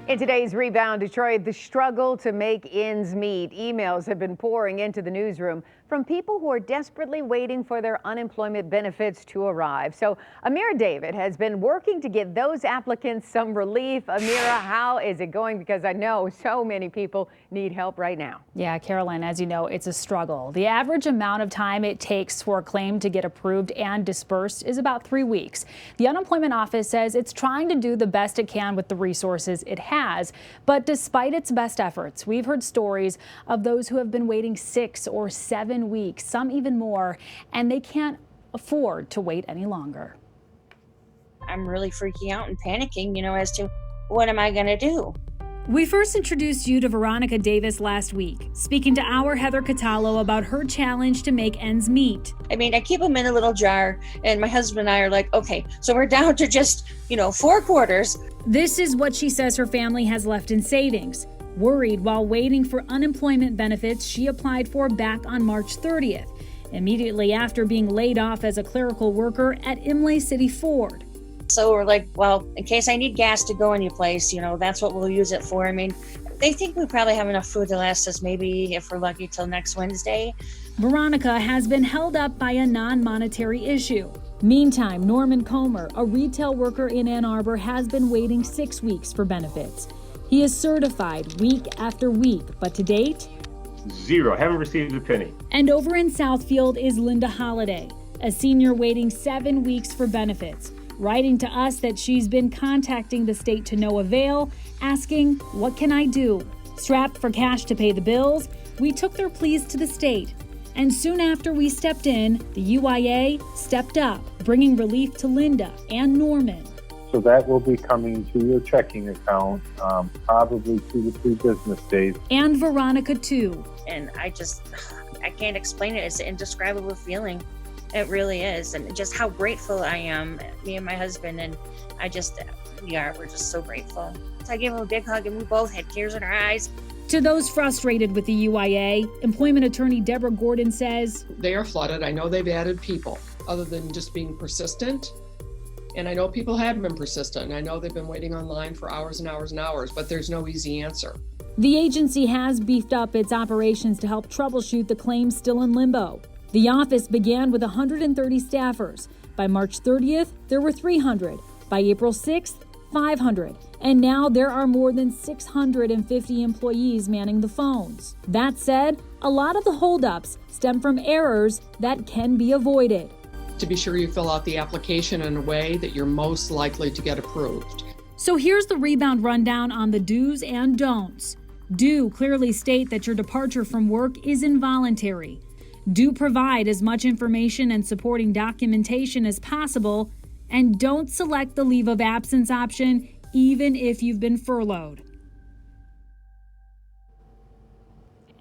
In today's Rebound Detroit, the struggle to make ends meet. Emails have been pouring into the newsroom from people who are desperately waiting for their unemployment benefits to arrive. So Amira David has been working to get those applicants some relief. Amira, how is it going? Because I know so many people need help right now. Yeah, Carolyn, as you know, it's a struggle. The average amount of time it takes for a claim to get approved and dispersed is about 3 weeks. The unemployment office says it's trying to do the best it can with the resources it has. But despite its best efforts, we've heard stories of those who have been waiting 6 or 7 weeks, some even more, and they can't afford to wait any longer. I'm really freaking out and panicking, as to what am I going to do? We first introduced you to Veronica Davis last week, speaking to our Heather Catallo about her challenge to make ends meet. I keep them in a little jar, and my husband and I are like, okay, so we're down to just, 4 quarters. This is what she says her family has left in savings. Worried while waiting for unemployment benefits she applied for back on March 30th, immediately after being laid off as a clerical worker at Imlay City Ford. So we're like, well, in case I need gas to go any place, that's what we'll use it for. They think we probably have enough food to last us maybe, if we're lucky, till next Wednesday. Veronica has been held up by a non-monetary issue. Meantime, Norman Comer, a retail worker in Ann Arbor, has been waiting 6 weeks for benefits. He is certified week after week, but to date, zero. Haven't received a penny. And over in Southfield is Linda Holliday, a senior waiting 7 weeks for benefits, writing to us that she's been contacting the state to no avail, asking, what can I do? Strapped for cash to pay the bills, we took their pleas to the state. And soon after we stepped in, the UIA stepped up, bringing relief to Linda and Norman. So that will be coming to your checking account, probably 2 to 3 business days. And Veronica too. And I can't explain it. It's an indescribable feeling. It really is. And just how grateful I am, me and my husband, and we're just so grateful. So I gave him a big hug and we both had tears in our eyes. To those frustrated with the UIA, employment attorney Deborah Gordon says, they are flooded. I know they've added people other than just being persistent. And I know people have been persistent. I know they've been waiting online for hours and hours and hours, but there's no easy answer. The agency has beefed up its operations to help troubleshoot the claims still in limbo. The office began with 130 staffers. By March 30th, there were 300. By April 6th, 500. And now there are more than 650 employees manning the phones. That said, a lot of the holdups stem from errors that can be avoided. To be sure you fill out the application in a way that you're most likely to get approved. So here's the Rebound rundown on the do's and don'ts. Do clearly state that your departure from work is involuntary. Do provide as much information and supporting documentation as possible, and don't select the leave of absence option even if you've been furloughed.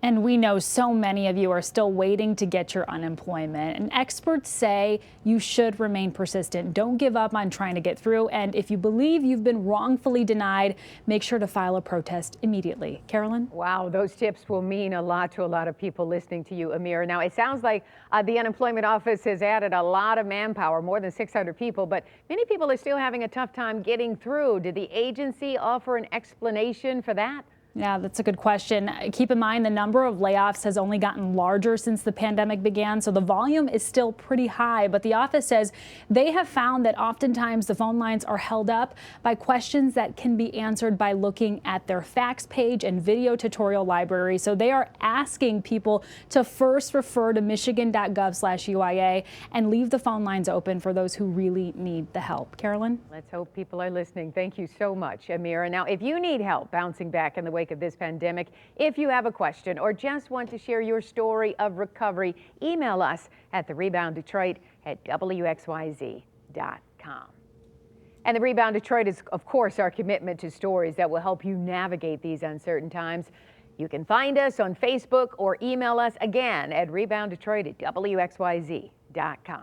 And we know so many of you are still waiting to get your unemployment. And experts say you should remain persistent. Don't give up on trying to get through. And if you believe you've been wrongfully denied, make sure to file a protest immediately. Carolyn? Wow, those tips will mean a lot to a lot of people listening to you, Amira. Now, it sounds like the unemployment office has added a lot of manpower, more than 600 people, but many people are still having a tough time getting through. Did the agency offer an explanation for that? Yeah, that's a good question. Keep in mind the number of layoffs has only gotten larger since the pandemic began, so the volume is still pretty high. But the office says they have found that oftentimes the phone lines are held up by questions that can be answered by looking at their fax page and video tutorial library. So they are asking people to first refer to michigan.gov/UIA and leave the phone lines open for those who really need the help. Carolyn? Let's hope people are listening. Thank you so much, Amira. Now, if you need help bouncing back in the wake of this pandemic, if you have a question or just want to share your story of recovery, email us at WXYZ@WXYZ.com. And the Rebound Detroit is, of course, our commitment to stories that will help you navigate these uncertain times. You can find us on Facebook or email us again at rebounddetroit@WXYZ.com.